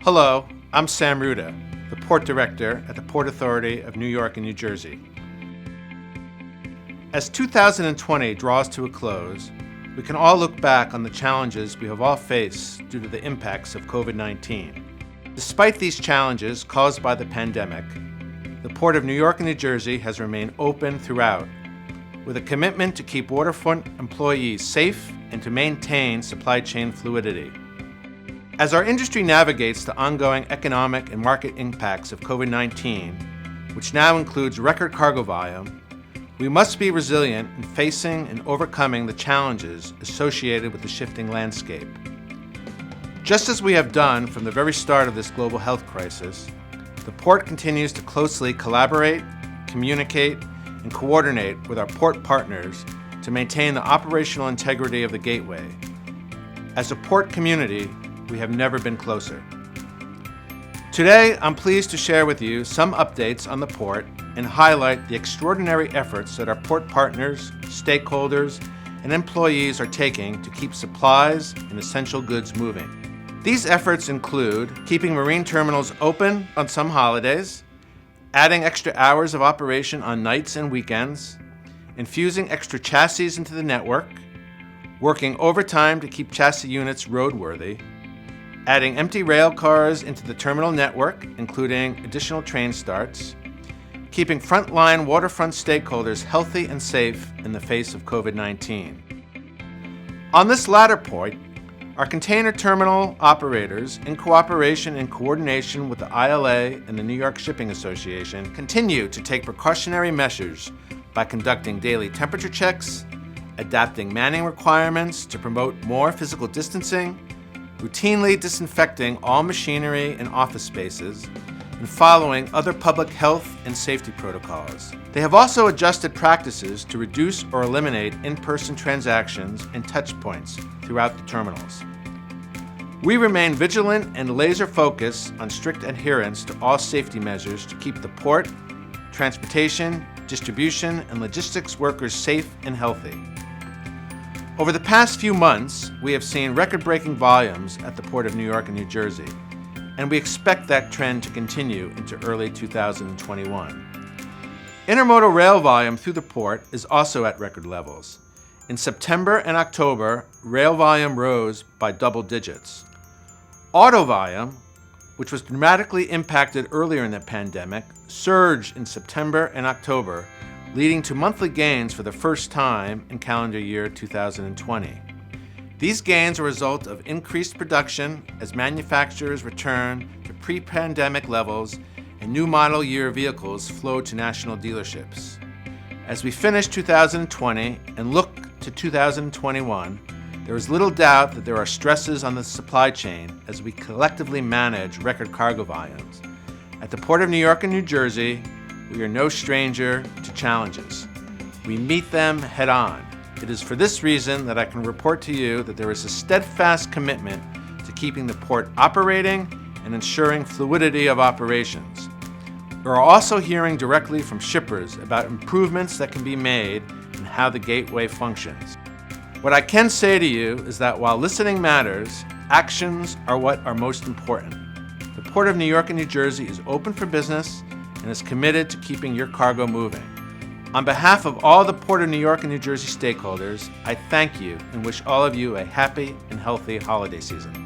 Hello, I'm Sam Ruda, the Port Director at the Port Authority of New York and New Jersey. As 2020 draws to a close, we can all look back on the challenges we have all faced due to the impacts of COVID-19. Despite these challenges caused by the pandemic, the Port of New York and New Jersey has remained open throughout, with a commitment to keep waterfront employees safe and to maintain supply chain fluidity. As our industry navigates the ongoing economic and market impacts of COVID-19, which now includes record cargo volume, we must be resilient in facing and overcoming the challenges associated with the shifting landscape. Just as we have done from the very start of this global health crisis, the Port continues to closely collaborate, communicate, and coordinate with our port partners to maintain the operational integrity of the gateway. As a port community, we have never been closer. Today, I'm pleased to share with you some updates on the port and highlight the extraordinary efforts that our port partners, stakeholders, and employees are taking to keep supplies and essential goods moving. These efforts include keeping marine terminals open on some holidays, adding extra hours of operation on nights and weekends, infusing extra chassis into the network, working overtime to keep chassis units roadworthy, adding empty rail cars into the terminal network, including additional train starts, keeping frontline waterfront stakeholders healthy and safe in the face of COVID-19. On this latter point, our container terminal operators, in cooperation and coordination with the ILA and the New York Shipping Association, continue to take precautionary measures by conducting daily temperature checks, adapting manning requirements to promote more physical distancing, routinely disinfecting all machinery and office spaces, and following other public health and safety protocols. They have also adjusted practices to reduce or eliminate in-person transactions and touch points throughout the terminals. We remain vigilant and laser-focused on strict adherence to all safety measures to keep the port, transportation, distribution, and logistics workers safe and healthy. Over the past few months, we have seen record-breaking volumes at the Port of New York and New Jersey, and we expect that trend to continue into early 2021. Intermodal rail volume through the port is also at record levels. In September and October, rail volume rose by double digits. Auto volume, which was dramatically impacted earlier in the pandemic, surged in September and October, leading to monthly gains for the first time in calendar year 2020. These gains are a result of increased production as manufacturers return to pre-pandemic levels and new model year vehicles flow to national dealerships. As we finish 2020 and look to 2021, there is little doubt that there are stresses on the supply chain as we collectively manage record cargo volumes. At the Port of New York and New Jersey, we are no stranger to challenges. We meet them head on. It is for this reason that I can report to you that there is a steadfast commitment to keeping the port operating and ensuring fluidity of operations. We are also hearing directly from shippers about improvements that can be made in how the gateway functions. What I can say to you is that while listening matters, actions are what are most important. The Port of New York and New Jersey is open for business and is committed to keeping your cargo moving. On behalf of all the Port of New York and New Jersey stakeholders, I thank you and wish all of you a happy and healthy holiday season.